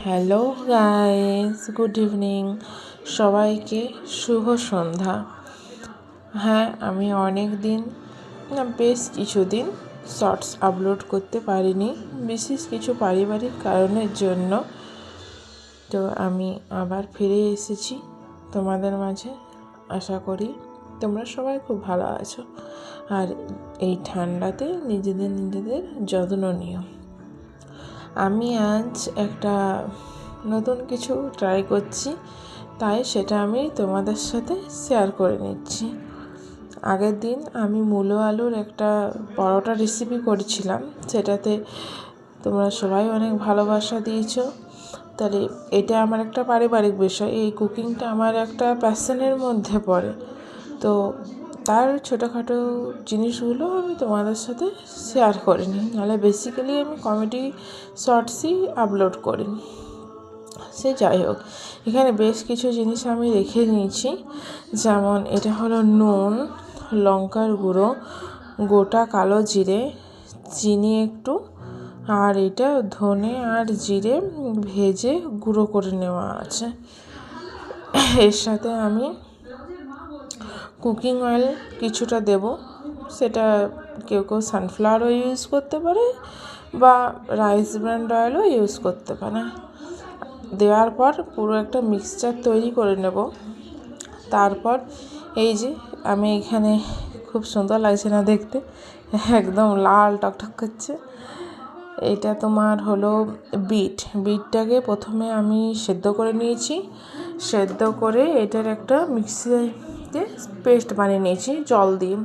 Hello guys, good evening. সবাইকে শুভ সন্ধ্যা। হ্যাঁ, আমি অনেক দিন বেশ কিছুদিন শর্টস আপলোড করতে পারিনি, বিশেষ কিছু পারিবারিক কারণের জন্য। তো আমি আবার ফিরে এসেছি তোমাদের মাঝে। আশা করি তোমরা সবাই খুব ভালো আছো, আর এই ঠান্ডাতে নিজেদের যত্ন নিও। আমি আজ একটা নতুন কিছু ট্রাই করছি, তাই সেটা আমি তোমাদের সাথে শেয়ার করে নিচ্ছি। আগের দিন আমি মূলো আলুর একটা পরোটা রেসিপি করেছিলাম, সেটাতে তোমরা সবাই অনেক ভালোবাসা দিয়েছো। তাহলে এটা আমার একটা পারিবারিক বিষয়, এই কুকিংটা আমার একটা প্যাশনের মধ্যে পড়ে। তো তার ছোটোখাটো জিনিসগুলো আমি তোমাদের সাথে শেয়ার করে নিই, নাহলে বেসিক্যালি আমি কমেডি শর্টসই আপলোড করি। সে যাই হোক, এখানে বেশ কিছু জিনিস আমি রেখে নিয়েছি। যেমন এটা হলো নুন, লঙ্কার গুঁড়ো, গোটা কালো জিরে, চিনি একটু, আর এটা ধনে আর জিরে ভেজে গুঁড়ো করে নেওয়া আছে। এর সাথে আমি কুকিং অয়েল কিছুটা দেব, সেটা কেউ সানফ্লাওয়ারও ইউজ করতে পারে বা রাইস ব্র্যান্ড অয়েলও ইউজ করতে পারে। দেওয়ার পর পুরো একটা মিক্সচার তৈরি করে নেব। তারপর এই যে আমি এখানে, খুব সুন্দর লাগছে না দেখতে, একদম লাল টকটক করছে। এটা তোমার হলো বিটটাকে প্রথমে আমি সেদ্ধ করে নিয়েছি। সেদ্ধ করে এটার একটা মিক্সিতে পেস্ট বানিয়ে নিয়েছি জল দিয়ে।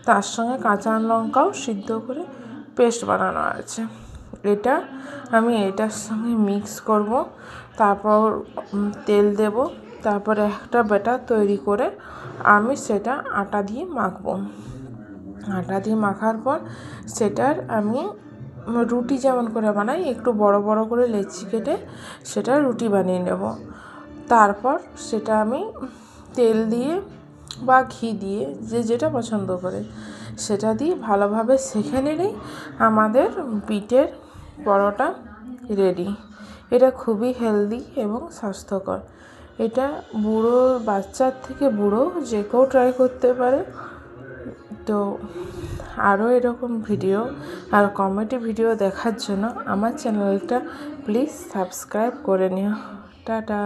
তার সঙ্গে কাঁচা লঙ্কাও সিদ্ধ করে পেস্ট বানানো আছে। এটা আমি এটার সঙ্গে মিক্স করব, তারপর তেল দেব, তারপরে একটা ব্যাটার তৈরি করে আমি সেটা আটা দিয়ে মাখবো। আটা দিয়ে মাখার পর সেটার আমি রুটি যেমন করে বানাই, একটু বড় বড় করে লেচি কেটে সেটা রুটি বানিয়ে নেব। তারপর সেটা আমি তেল দিয়ে বা ঘি দিয়ে, যে যেটা পছন্দ করে সেটা দিয়ে ভালোভাবে সেঁকে নিলেই আমাদের বিটের পরোটা রেডি। এটা খুবই হেলদি এবং স্বাস্থ্যকর। এটা বুড়ো, বাচ্চার থেকে বুড়ো যে কেউ ট্রাই করতে পারে। তো আরও এরকম ভিডিও আর কমেডি ভিডিও দেখার জন্য আমার চ্যানেলটা প্লিজ সাবস্ক্রাইব করে নিও। টাটা।